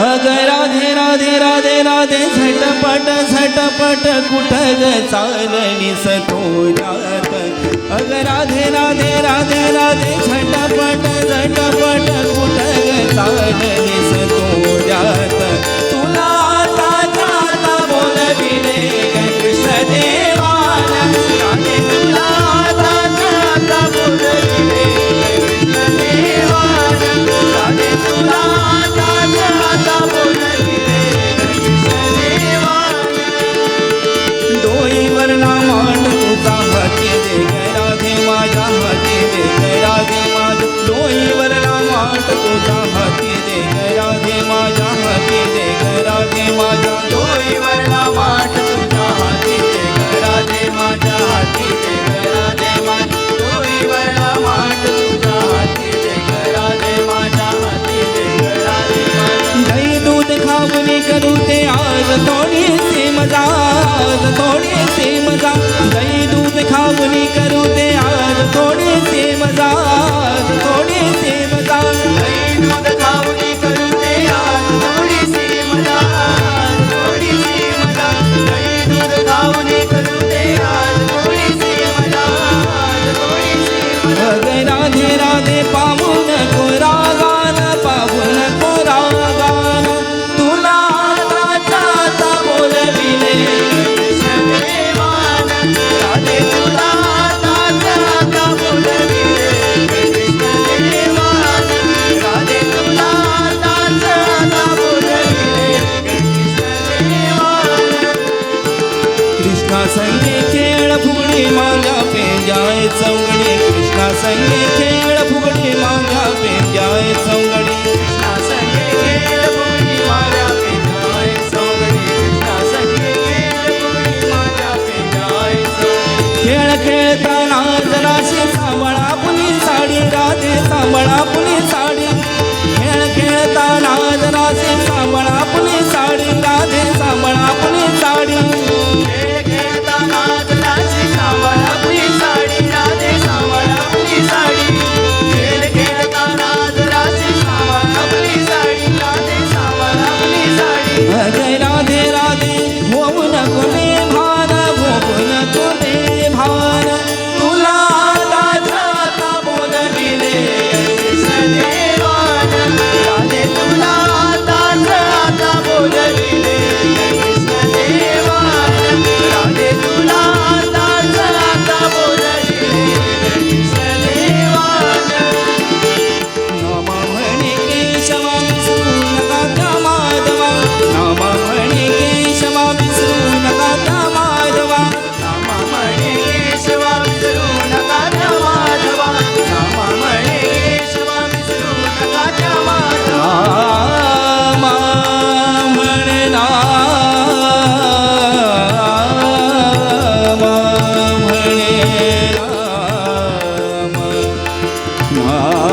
अगं राधे राधे राधे राधे झटपट झटपट कुठं ग चाललीस तुझ्यात अगं राधे राधे राधे राधे झटपट झटपट कुठं ग चाललीस तुझ्यात तुला आता जाता बोलविले कृष्ण देवाला राधे तुला आता जाता बोलविले कृष्ण देवाला राधे तुला आता जाता बोलविले कृष्ण देवाला डोईवर नामांड तुझा हाती दे राधे माझ्या हाती दे राधे माझ्या डोईवर नामांड तुझा हाती दे राधे माझ्या हाती दे राधे माझ्या डोईवर नामांड तुझा हाती दे राधे माझ्या हाती दे राधे माझ्या डोईवर नामांड तुझा हाती दे राधे माझ्या हाती दे राधे दही दूध खाऊन करू ते आज थोडीशी मजा थोडीशी मजा दही दूध खाऊन करू ते आज थोडीशी मजा थोडीशी मजा दही दूध खाऊन करू ते आज थोडीशी मजा थोडीशी मजा दही दूध खाऊन करू ते आज थोडीशी मजा थोडीशी मजा राधे राधे पाहून कोरागान पाहून कोरागान तुला आता बोलविले कृष्ण देवान राधे तुला आता बोलविले कृष्ण देवान राधे तुला आता बोलविले कृष्ण देवान कृष्णा संगे खेळ फुगडी माझ्या पेंजाय चौगडी कृष्णा संगे खेळ फुगडी माझ्या पेंजाय चौगडी कृष्णा संगे खेळ फुगडी माझ्या पेंजाय चौगडी कृष्णा संगे खेळ फुगडी माझ्या पेंजाय चौगडी खेळ खेळताना जराशी सांभाळा पुली साडी राधे सांभाळा पुली साडी खेळ खेळताना जराशी सांभाळा पुली साडी राधे सांभाळा पुली साडी खेळ खेळताना जराशी सांभाळा पुली साडी राधे सांभाळा पुली साडी खेळ खेळताना जराशी सांभाळा पुली साडी राधे सांभाळा पुली साडी अगं राधे राधे होऊ नको भान होऊ नको भान तुला आता बोलविले कृष्ण देवान राधे तुला आता बोलविले कृष्ण देवान राधे तुला आता बोलविले कृष्ण देवान नामा म्हणे केशवा विसरू नका त्या माधवा नामा म्हणे केशवा विसरू नका त्या माधवा नामा म्हणे केशवा विसरू नका त्या माधवा नामा म्हणे केशवा विसरू नका त्या माधवा नामा म्हणे नामा म्हणे नामा